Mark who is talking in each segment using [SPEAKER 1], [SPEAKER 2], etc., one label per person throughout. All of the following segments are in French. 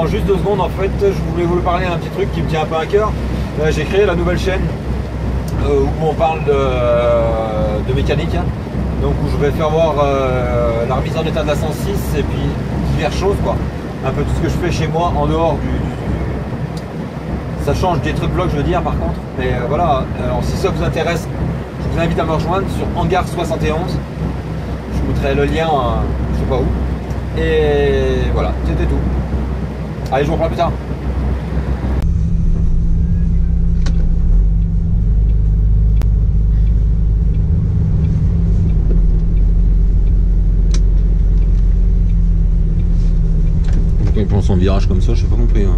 [SPEAKER 1] en juste 2 secondes, en fait, je voulais vous parler d'un petit truc qui me tient un peu à cœur. J'ai créé la nouvelle chaîne où on parle de mécanique, hein. Donc où je vais faire voir la remise en état de la 106 et puis diverses choses, quoi. Un peu tout ce que je fais chez moi en dehors ça change des trucs blocs, je veux dire, par contre. Mais voilà, si ça vous intéresse, je vous invite à me rejoindre sur Hangar 71. Je vous mettrai le lien, je sais pas où. Et voilà, c'était tout. Allez, je vous reprends plus tard. Pourquoi il prend son virage comme ça, je sais pas compris. Hein.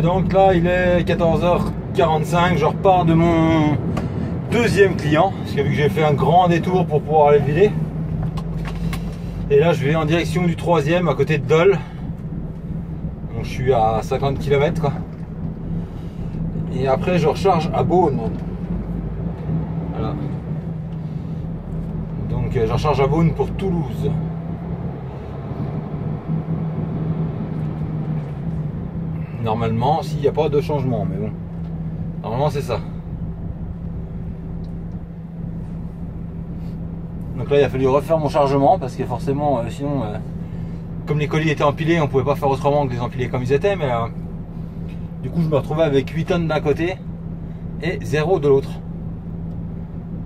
[SPEAKER 1] Donc là il est 14h45, je repars de mon deuxième client parce que vu que j'ai fait un grand détour pour pouvoir aller le vider, et là je vais en direction du troisième à côté de Dole. Donc je suis à 50 km quoi. Et après je recharge à Beaune. Voilà. Donc je recharge à Beaune pour Toulouse. Normalement, s'il n'y a pas de changement, mais bon. Normalement, c'est ça. Donc là, il a fallu refaire mon chargement parce que forcément, sinon, comme les colis étaient empilés, on pouvait pas faire autrement que les empiler comme ils étaient. Mais du coup, je me retrouvais avec 8 tonnes d'un côté et 0 de l'autre.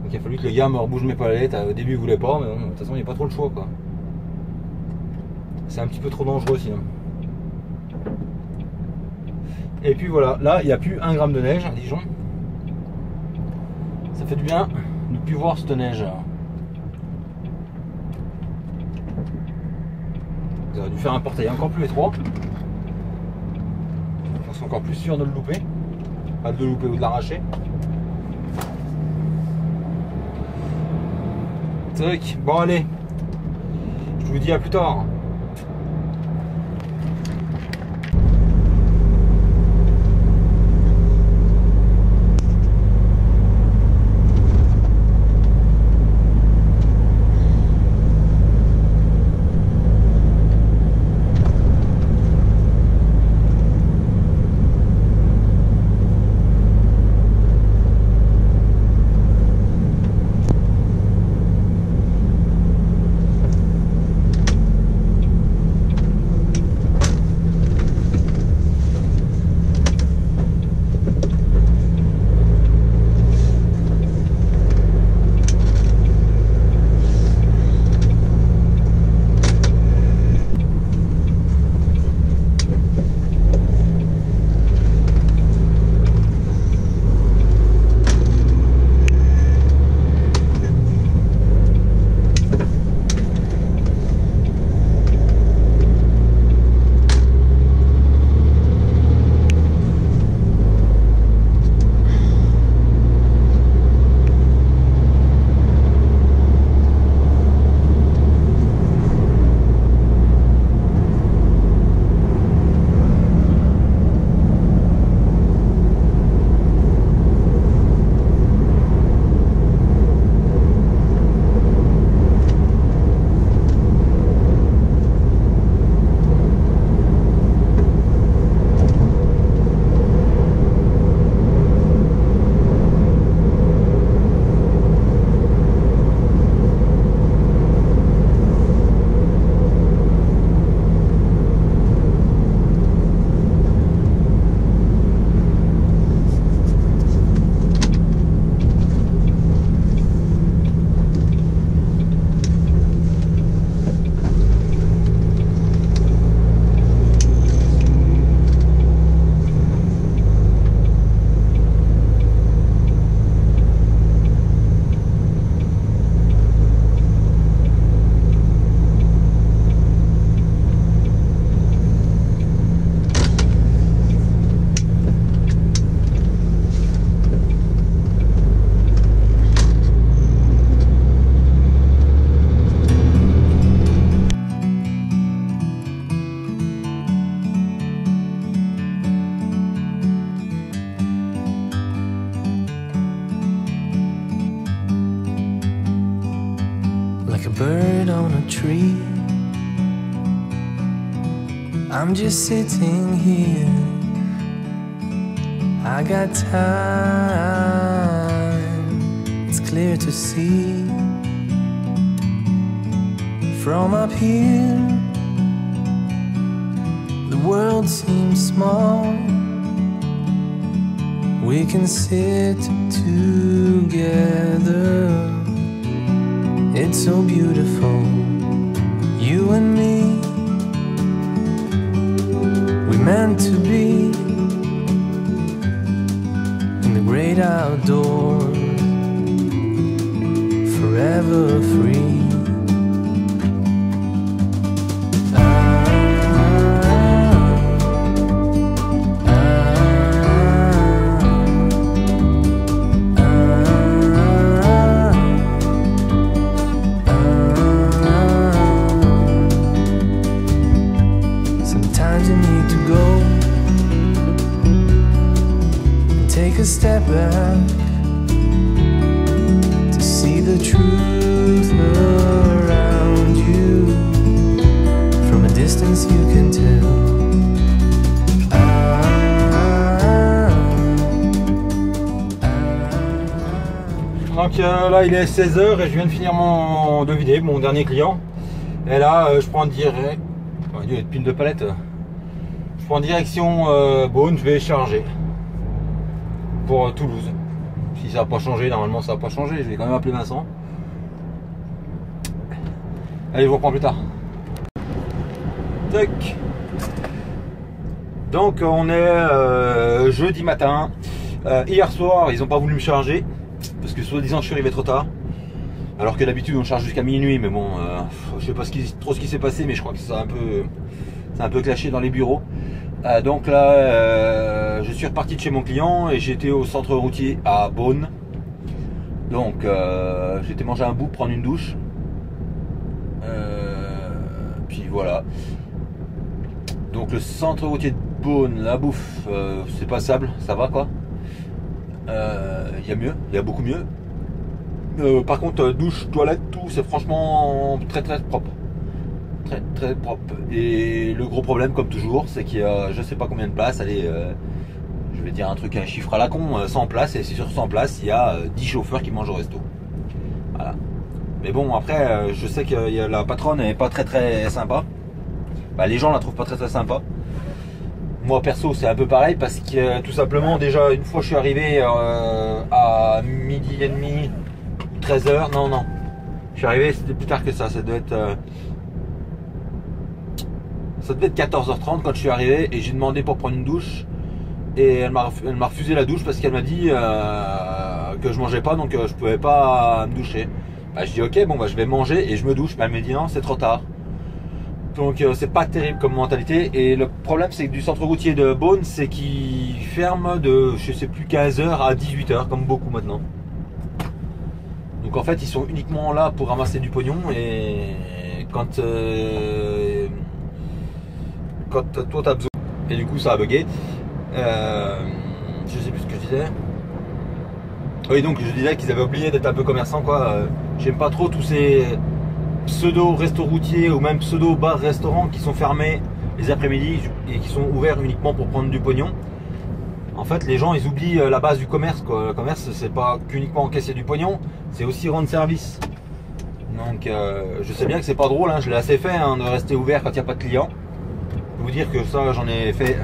[SPEAKER 1] Donc il a fallu que le gars me rebouge mes palettes. Au début, il voulait pas, mais bon, de toute façon, il n'y a pas trop le choix, quoi. C'est un petit peu trop dangereux sinon. Et puis voilà, là il n'y a plus 1 gramme de neige à Dijon. Ça fait du bien de ne plus voir cette neige. Ils auraient dû faire un portail encore plus étroit. On serait encore plus sûr de le louper. Pas de le louper ou de l'arracher. Tac, bon allez. Je vous dis à plus tard.
[SPEAKER 2] like a bird on a tree. I'm just sitting here. I got time, it's clear to see. From up here, the world seems small. We can sit together. It's so beautiful, you and me. We meant to be in the great outdoors, forever free. Sometimes you need to go and take a step back to see the truth around you. From a distance you can tell.
[SPEAKER 1] Donc là il est 16h et je viens de finir de vider mon dernier client. Et là je prends direct. Il y a une pile de palette. Je prends direction Beaune, je vais charger pour Toulouse. Si ça n'a pas changé, normalement ça n'a pas changé. Je vais quand même appeler Vincent. Allez, je vous reprends plus tard. Tac. Donc on est jeudi matin. Hier soir, ils n'ont pas voulu me charger parce que soi-disant je suis arrivé trop tard. Alors que d'habitude on charge jusqu'à minuit, mais bon, je sais pas trop ce qui s'est passé, mais je crois que ça a un peu clashé dans les bureaux. Donc là, je suis reparti de chez mon client et j'étais au centre routier à Beaune. Donc j'étais manger un bout, prendre une douche. Puis voilà. Donc le centre routier de Beaune, la bouffe, c'est passable, ça va quoi. Il y a mieux, il y a beaucoup mieux. Par contre, douche, toilette, tout, c'est franchement très propre. Très propre. Et le gros problème, comme toujours, c'est qu'il y a je sais pas combien de places. Allez, je vais dire un chiffre à la con, 100 places. Et sur 100 places, il y a 10 chauffeurs qui mangent au resto. Voilà. Mais bon, après, je sais que la patronne n'est pas très sympa. Bah, les gens la trouvent pas très sympa. Moi perso c'est un peu pareil parce que tout simplement déjà une fois je suis arrivé à midi et demi, 13h, non, je suis arrivé, c'était plus tard que ça, ça devait être 14h30 quand je suis arrivé et j'ai demandé pour prendre une douche et elle m'a refusé la douche parce qu'elle m'a dit que je mangeais pas, donc je pouvais pas me doucher. Bah, je dis ok, bon bah je vais manger et je me douche, mais elle m'a dit non, c'est trop tard. Donc c'est pas terrible comme mentalité. Et le problème c'est que du centre routier de Beaune, c'est qu'il ferme de je sais plus 15h à 18h comme beaucoup maintenant. Donc en fait ils sont uniquement là pour ramasser du pognon. Et quand toi t'as besoin, et du coup ça a bugué, je sais plus ce que je disais. Oui, donc je disais qu'ils avaient oublié d'être un peu commerçants quoi. J'aime pas trop tous ces pseudo restos routiers ou même pseudo bars restaurants qui sont fermés les après-midi et qui sont ouverts uniquement pour prendre du pognon. En fait les gens ils oublient la base du commerce quoi. Le commerce c'est pas qu'uniquement encaisser du pognon, c'est aussi rendre service. Donc je sais bien que c'est pas drôle, hein, je l'ai assez fait hein, de rester ouvert quand il n'y a pas de clients. Je peux vous dire que ça j'en ai fait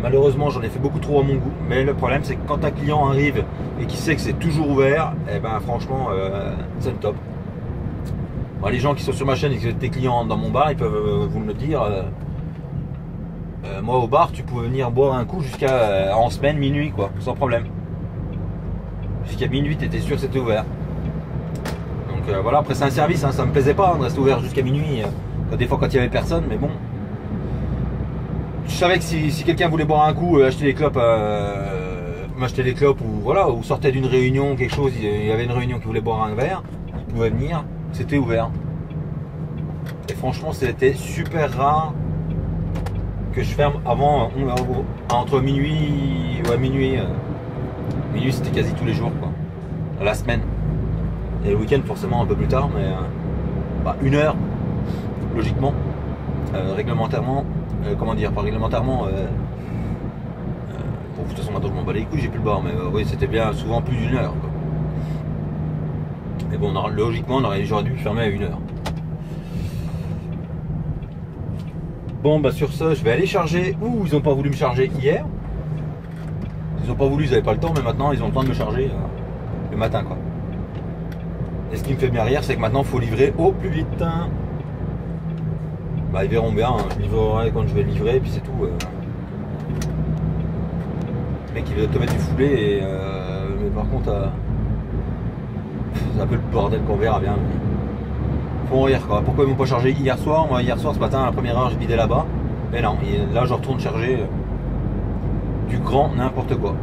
[SPEAKER 1] malheureusement j'en ai fait beaucoup trop à mon goût. Mais le problème c'est que quand un client arrive et qu'il sait que c'est toujours ouvert, et ben franchement c'est le top. Bon, les gens qui sont sur ma chaîne et qui sont des clients dans mon bar, ils peuvent vous me le dire. Moi au bar, tu pouvais venir boire un coup jusqu'à en semaine, minuit quoi, sans problème. Jusqu'à minuit, tu étais sûr que c'était ouvert. Donc voilà, après c'est un service, hein, ça me plaisait pas hein, de rester ouvert jusqu'à minuit. Des fois quand il y avait personne, mais bon. Je savais que si quelqu'un voulait boire un coup, acheter des clopes, m'acheter des clopes ou voilà, ou sortait d'une réunion, quelque chose, il y avait une réunion qui voulait boire un verre, il pouvait venir. C'était ouvert. Et franchement, c'était super rare que je ferme avant entre minuit minuit c'était quasi tous les jours quoi. La semaine. Et le week-end forcément un peu plus tard, mais 1 heure logiquement, réglementairement, comment dire, pas réglementairement. Bon, de toute façon maintenant je m'en bats les couilles, j'ai plus le bar, mais oui c'était bien souvent plus d'1 heure quoi. Mais bon, logiquement, j'aurais dû fermer à 1 heure. Bon, bah sur ce, je vais aller charger. Ouh, ils n'ont pas voulu me charger hier. Ils n'ont pas voulu, ils n'avaient pas le temps, mais maintenant, ils ont le temps de me charger le matin, quoi. Et ce qui me fait bien rire, c'est que maintenant, il faut livrer au plus vite. Bah, ils verront bien, hein. Je livrerai quand je vais livrer, et puis c'est tout. Le mec, il veut te mettre du foulé, mais par contre... c'est un peu le bordel qu'on verra bien. Faut rire quoi. Pourquoi ils m'ont pas chargé hier soir? Moi hier soir ce matin à la première heure je vidais là-bas. Mais non, là je retourne charger du grand n'importe quoi.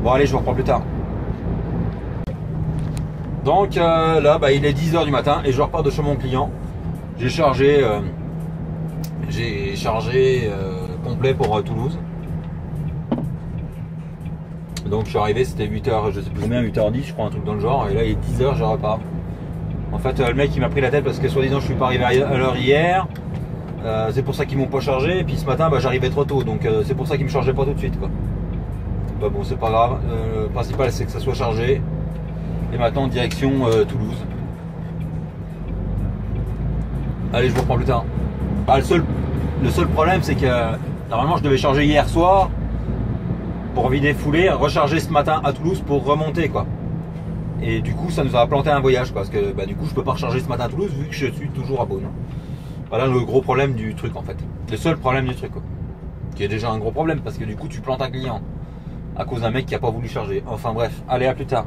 [SPEAKER 1] Bon allez, je vous reprends plus tard. Donc là il est 10h du matin et je repars de chez mon client. J'ai chargé complet pour Toulouse. Donc je suis arrivé, c'était 8h, je sais plus combien, 8h10 je crois, un truc dans le genre, et là il est 10h, je repars. En fait le mec il m'a pris la tête parce que soi-disant je suis pas arrivé à l'heure hier, c'est pour ça qu'ils m'ont pas chargé, et puis ce matin j'arrivais trop tôt, donc c'est pour ça qu'ils me chargeaient pas tout de suite quoi. Bah bon c'est pas grave, le principal c'est que ça soit chargé, et maintenant direction Toulouse. Allez, je vous reprends plus tard. Bah, le seul problème c'est que normalement je devais charger hier soir, pour vider foulée, recharger ce matin à Toulouse pour remonter quoi. Et du coup ça nous a planté un voyage quoi, parce que du coup je peux pas recharger ce matin à Toulouse vu que je suis toujours à Beaune. Voilà le gros problème du truc en fait. Le seul problème du truc quoi. Qui est déjà un gros problème parce que du coup tu plantes un client. à cause d'un mec qui a pas voulu charger. Enfin bref, allez, à plus tard.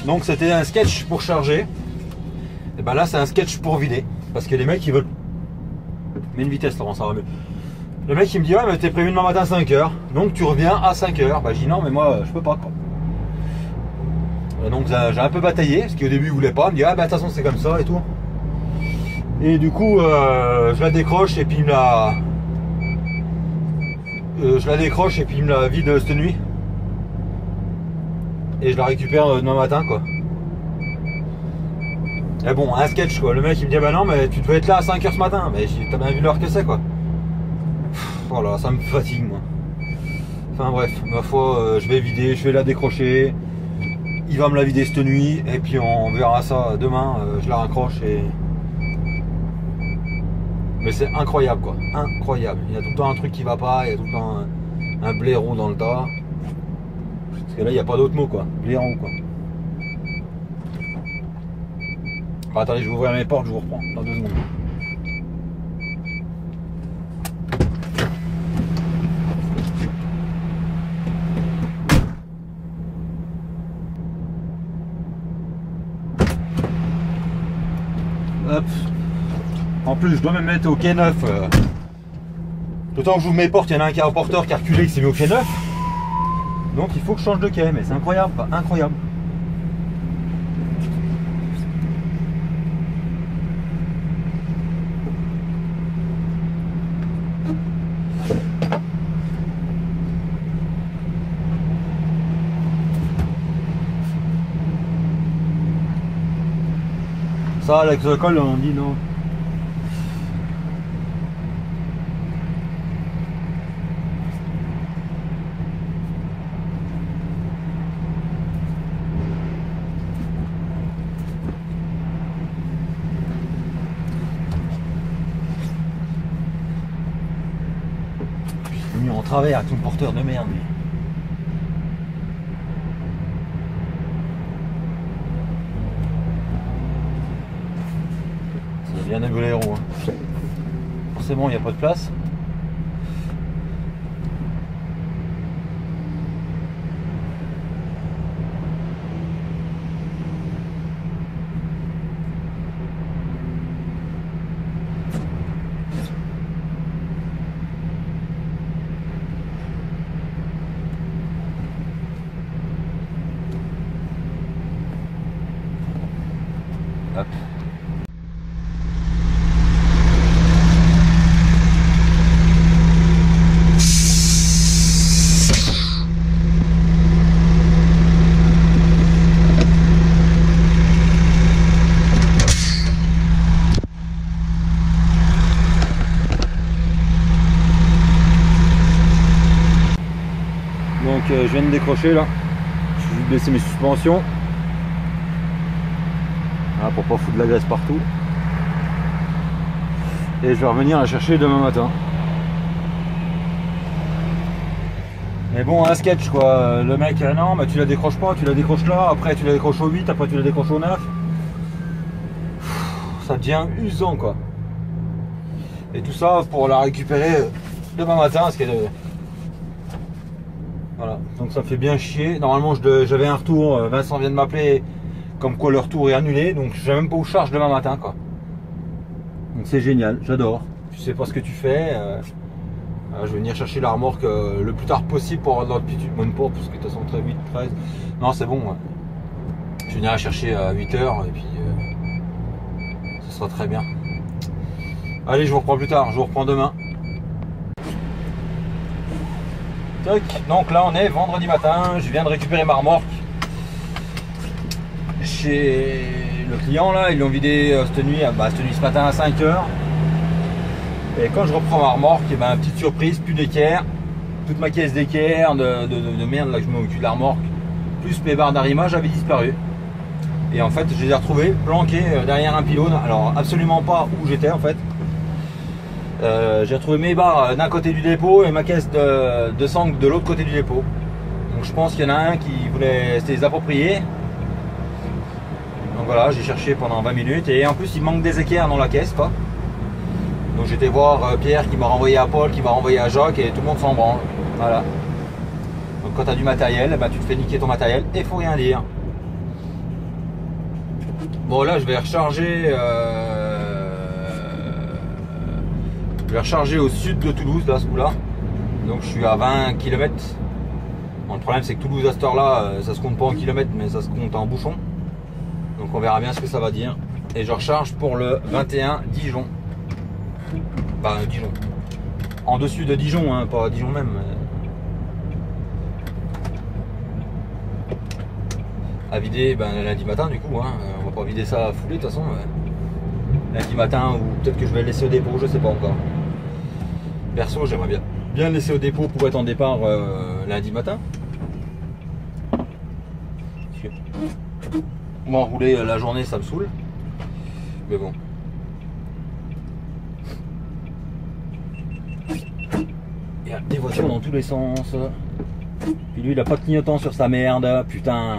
[SPEAKER 1] Donc c'était un sketch pour charger. Et ben là c'est un sketch pour vider. Parce que les mecs ils veulent. Mets une vitesse Laurent, ça va mieux. Le mec il me dit ouais mais t'es prévu demain matin à 5h. Donc tu reviens à 5h. Bah je dis non mais moi je peux pas quoi. Et donc j'ai un peu bataillé. Parce qu'au début il voulait pas. Il me dit ah bah de toute façon c'est comme ça et tout. Et du coup je la décroche et puis il me la. Je la décroche et puis il me la vide cette nuit. Et je la récupère demain matin quoi. Et bon, un sketch quoi. Le mec il me dit bah non mais tu devais être là à 5h ce matin. Mais t'as bien vu l'heure que c'est quoi. Voilà, ça me fatigue moi. Enfin bref, ma foi, je vais vider, je vais la décrocher. Il va me la vider cette nuit. Et puis on verra ça demain. Je la raccroche et. Mais c'est incroyable quoi. Incroyable. Il y a tout le temps un truc qui va pas, il y a tout le temps un blaireau dans le tas. Parce que là il n'y a pas d'autre mot quoi. Blaireau quoi. Ah, attendez, je vais ouvrir mes portes, je vous reprends dans 2 secondes. Hop. En plus, je dois me mettre au quai neuf. Le temps que j'ouvre mes portes, il y en a un qui a un porteur qui a reculé, qui s'est mis au quai neuf. Donc il faut que je change de quai, mais c'est incroyable, pas incroyable. Ça, avec le col, on dit non. Mis en travers avec tout le porteur de merde. C'est bien un boléro. Hein. Forcément, il n'y a pas de place. Hop. Donc je viens de décrocher là, je vais baisser mes suspensions. Voilà, pour pas foutre de la graisse partout. Et je vais revenir la chercher demain matin. Mais bon, un sketch quoi. Le mec, non, mais tu la décroches pas, tu la décroches là, après tu la décroches au 8, après tu la décroches au 9. Ça devient usant quoi. Et tout ça pour la récupérer demain matin, parce que voilà, donc ça me fait bien chier. Normalement j'avais un retour, Vincent vient de m'appeler comme quoi le retour est annulé, donc je sais même pas où je charge demain matin quoi. Donc c'est génial, j'adore. Tu sais pas ce que tu fais. Je vais venir chercher la remorque le plus tard possible pour avoir de l'amplitude, bonne pour, parce que de toute façon très vite, 13. Non c'est bon. Ouais. Je vais venir la chercher à 8h et puis ce sera très bien. Allez, je vous reprends plus tard, je vous reprends demain. Donc là on est vendredi matin, je viens de récupérer ma remorque chez le client là, ils l'ont vidé cette nuit ce matin à 5h. Et quand je reprends ma remorque, et ben, petite surprise, plus d'équerre, toute ma caisse d'équerre de merde là que je mets au cul de la remorque, plus mes barres d'arrimage avaient disparu. Et en fait je les ai retrouvées planquées derrière un pylône, alors absolument pas où j'étais en fait. J'ai retrouvé mes barres d'un côté du dépôt et ma caisse de sangle de l'autre côté du dépôt. Donc je pense qu'il y en a un qui voulait se les approprier. Donc voilà, j'ai cherché pendant 20 minutes et en plus il manque des équerres dans la caisse quoi. Donc j'étais voir Pierre qui m'a renvoyé à Paul, qui m'a renvoyé à Jacques et tout le monde s'en branle. Voilà. Donc quand tu as du matériel, bah, tu te fais niquer ton matériel et faut rien dire. Bon là je vais recharger au sud de Toulouse là ce coup là. Donc je suis à 20 km. Bon, le problème c'est que Toulouse à cette heure là ça se compte pas en kilomètres mais ça se compte en bouchon. Donc on verra bien ce que ça va dire. Et je recharge pour le 21 Dijon. Bah Dijon. En dessus de Dijon, hein, pas Dijon même. À vider lundi matin du coup. Hein. On va pas vider ça à fouler de toute façon. Lundi matin ou peut-être que je vais le laisser au dépôt, je sais pas encore. Perso j'aimerais bien le laisser au dépôt pour être en départ lundi matin. M'enrouler la journée ça me saoule. Mais bon. Il y a des voitures dans tous les sens. Puis lui il a pas de clignotant sur sa merde. Putain.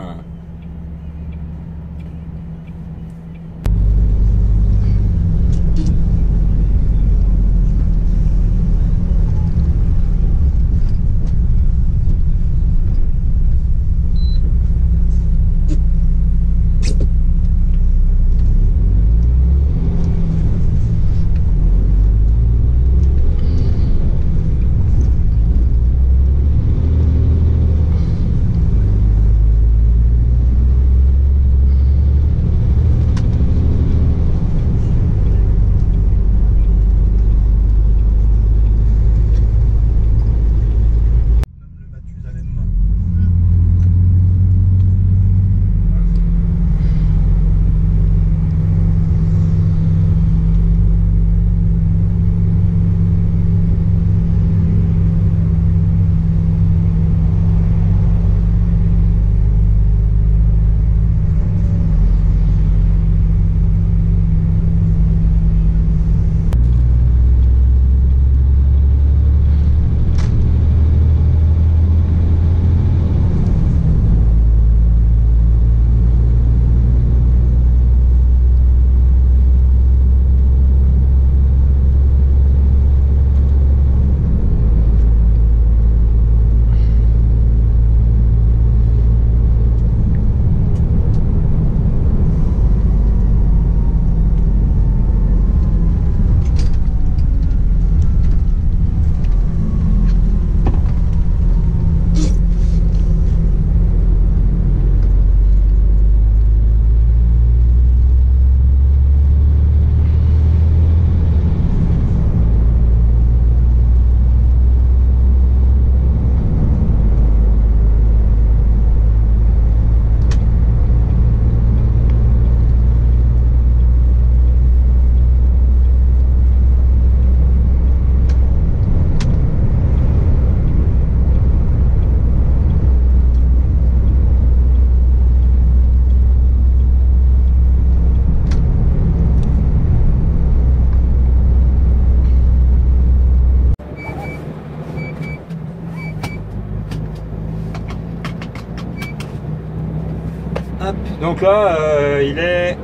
[SPEAKER 1] Hop. Donc là, il est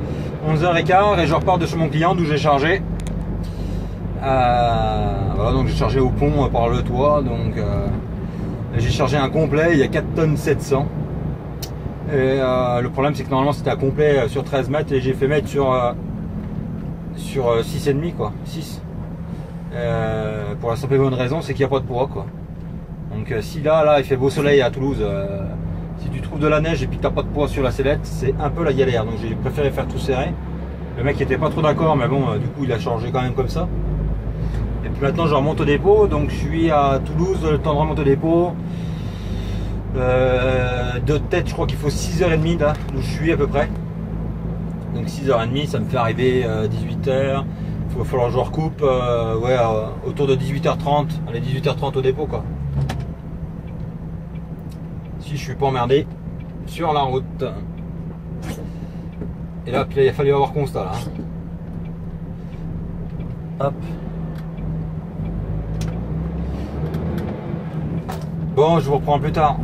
[SPEAKER 1] 11h15 et je repars de chez mon client d'où j'ai chargé. Voilà, donc j'ai chargé au pont par le toit. Donc j'ai chargé un complet, il y a 4 tonnes 700. Et le problème c'est que normalement c'était un complet sur 13 mètres et j'ai fait mettre sur 6,5 quoi. 6. Pour la simple et bonne raison c'est qu'il n'y a pas de poids quoi. Donc si là il fait beau soleil à Toulouse, si tu trouves de la neige et puis que tu n'as pas de poids sur la sellette, c'est un peu la galère. Donc j'ai préféré faire tout serré. Le mec était pas trop d'accord mais bon du coup il a changé quand même comme ça. Et puis maintenant je remonte au dépôt, donc je suis à Toulouse, le temps de remonter au dépôt. De tête je crois qu'il faut 6h30 là où je suis à peu près. Donc 6h30 ça me fait arriver 18h. Il va falloir que je recoupe autour de 18h30. Allez 18h30 au dépôt quoi. Si je suis pas emmerdé sur la route. Et là puis il a fallu avoir constat là. Hop. Bon, je vous reprends plus tard.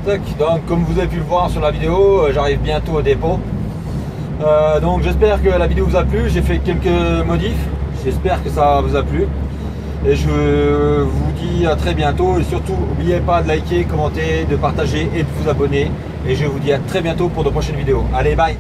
[SPEAKER 1] Donc comme vous avez pu le voir sur la vidéo, j'arrive bientôt au dépôt. Donc j'espère que la vidéo vous a plu. J'ai fait quelques modifs, j'espère que ça vous a plu. Et je vous dis à très bientôt. Et surtout, n'oubliez pas de liker, commenter, de partager et de vous abonner. Et je vous dis à très bientôt pour de prochaines vidéos. Allez, bye!